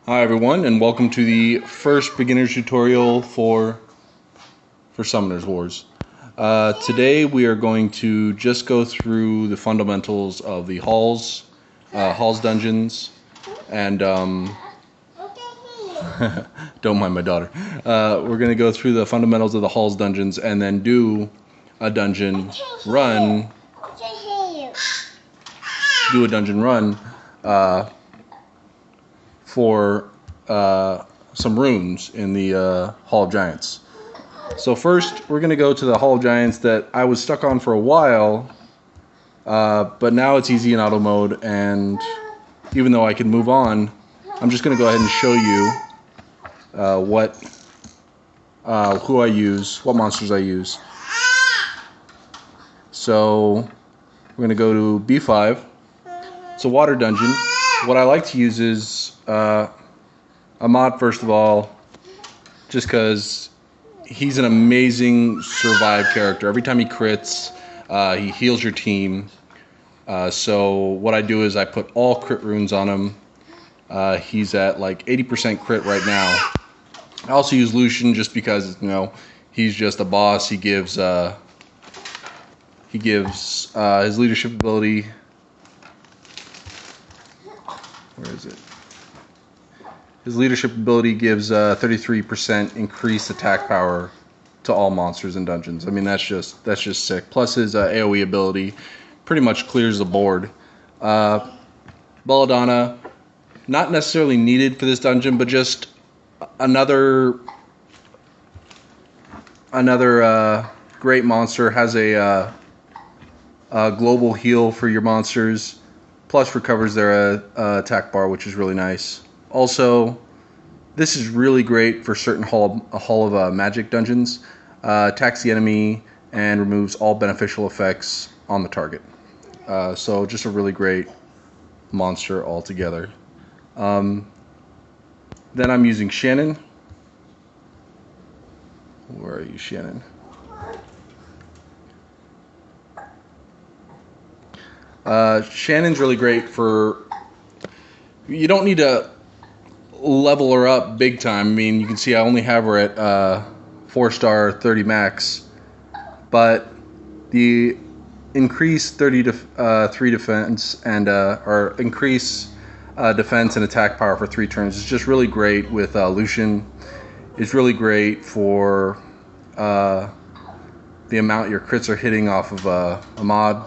Hi everyone, and welcome to the first beginner's tutorial for Summoners Wars. Today we are going to just go through the fundamentals of the halls dungeons, and don't mind my daughter. We're going to go through the fundamentals of the halls dungeons and then do a dungeon run. Do a dungeon run for some runes in the Hall of Giants. So first, we're going to go to the Hall of Giants that I was stuck on for a while, but now it's easy in auto mode, and even though I can move on, I'm just going to go ahead and show you who I use, what monsters I use. So we're going to go to B5. It's a water dungeon. What I like to use is Ahmad, first of all, just because he's an amazing survive character. Every time he crits, he heals your team. So what I do is I put all crit runes on him. He's at like 80% crit right now. I also use Lucian just because, he's just a boss. He gives his leadership ability. Where is it? His leadership ability gives 33% increased attack power to all monsters in dungeons. I mean, that's just sick. Plus his AoE ability pretty much clears the board. Belladonna, not necessarily needed for this dungeon, but just another great monster. Has a global heal for your monsters. Plus recovers their attack bar, which is really nice. Also, this is really great for certain Hall of Magic dungeons. Attacks the enemy and removes all beneficial effects on the target. So just a really great monster altogether. Then I'm using Shannon. Where are you, Shannon? Shannon's really great for... You don't need to level her up big time. I mean, you can see I only have her at 4-star 30 max, but the increase 3 defense and or increase defense and attack power for 3 turns is just really great with Lucian. It's really great for the amount your crits are hitting off of Ahmad.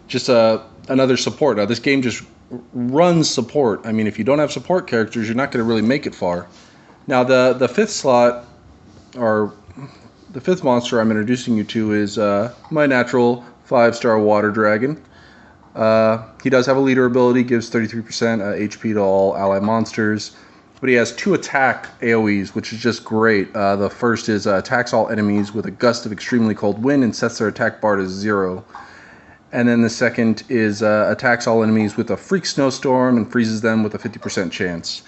Just another support. Now, this game just runs support. I mean, if you don't have support characters, you're not going to really make it far. Now, the fifth slot, or the fifth monster I'm introducing you to is my natural 5-star water dragon. He does have a leader ability, gives 33% HP to all ally monsters, but he has 2 attack AoEs, which is just great. The first is attacks all enemies with a gust of extremely cold wind and sets their attack bar to 0. And then the second is attacks all enemies with a freak snowstorm and freezes them with a 50% chance.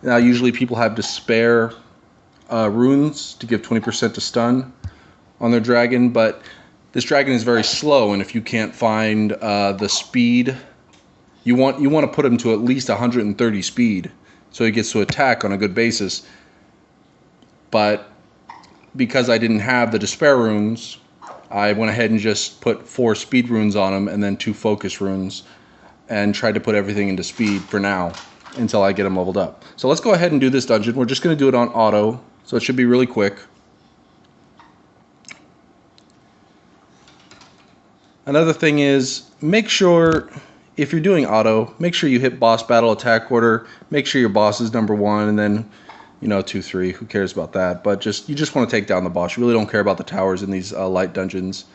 Now, usually people have despair runes to give 20% to stun on their dragon, but this dragon is very slow, and if you can't find the speed, you want to put him to at least 130 speed, so he gets to attack on a good basis. But because I didn't have the despair runes, I went ahead and just put 4 speed runes on him and then 2 focus runes and tried to put everything into speed for now until I get him leveled up. So let's go ahead and do this dungeon. We're just going to do it on auto, so it should be really quick. Another thing is, make sure, if you're doing auto, make sure you hit boss battle attack order. Make sure your boss is number 1 and then 2, 3, who cares about that? But you just want to take down the boss. You really don't care about the towers in these light dungeons.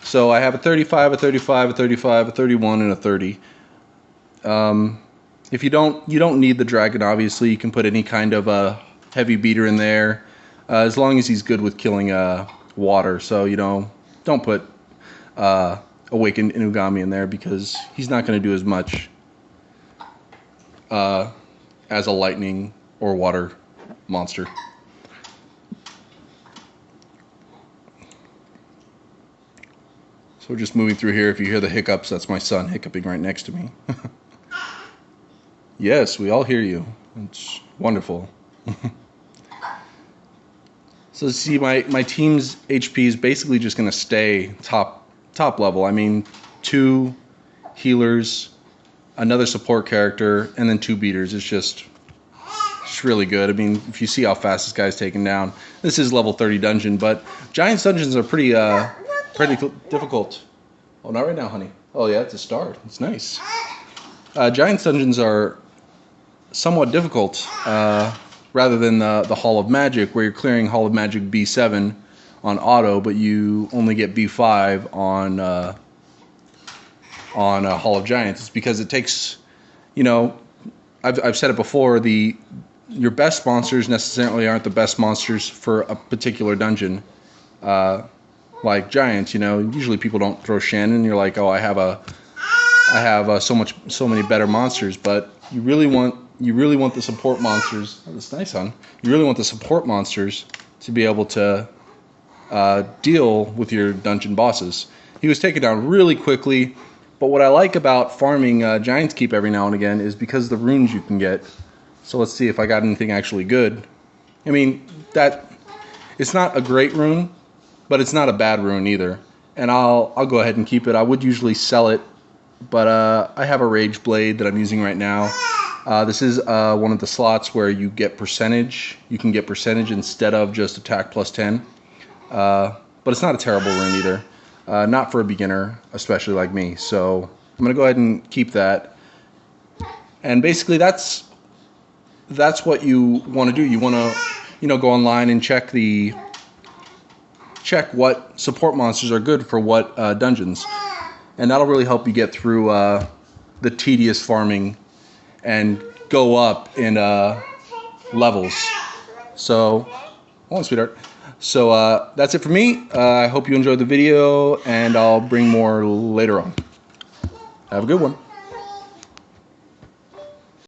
So I have a 35, a 35, a 35, a 31, and a 30. If you don't need the dragon, obviously. You can put any kind of a heavy beater in there, as long as he's good with killing water. So, don't put Awakened Inugami in there because he's not going to do as much as a lightning or water monster. So we're just moving through here. If you hear the hiccups, that's my son hiccuping right next to me. Yes, we all hear you. It's wonderful. So see, my team's HP is basically just going to stay top level. I mean, 2 healers, another support character, and then 2 beaters. It's just really good. I mean, if you see how fast this guy's taken down, this is level 30 dungeon, but Giants dungeons are pretty difficult. Oh, not right now, honey. Oh yeah, it's a start. It's nice. Giants dungeons are somewhat difficult, rather than the Hall of Magic, where you're clearing Hall of Magic B7 on auto, but you only get B5 on Hall of Giants. It's because it takes, you know, I've said it before, your best monsters necessarily aren't the best monsters for a particular dungeon. Like Giants, you know, usually people don't throw Shannon. You're like, oh, I have so many better monsters, but you really want the support monsters. Oh, that's nice, hon. You really want the support monsters to be able to deal with your dungeon bosses. He was taken down really quickly, but what I like about farming Giant's Keep every now and again is because of the runes you can get. So let's see if I got anything actually good. I mean, it's not a great rune, but it's not a bad rune either. And I'll go ahead and keep it. I would usually sell it, but I have a Rage Blade that I'm using right now. This is one of the slots where you get percentage. You can get percentage instead of just attack plus 10. But it's not a terrible rune either. Not for a beginner, especially like me. So I'm going to go ahead and keep that. And basically that's what you want to do. You want to, you know, go online and check what support monsters are good for what dungeons. And that'll really help you get through the tedious farming and go up in levels. So, hold on, sweetheart. So that's it for me. I hope you enjoyed the video, and I'll bring more later on. Have a good one.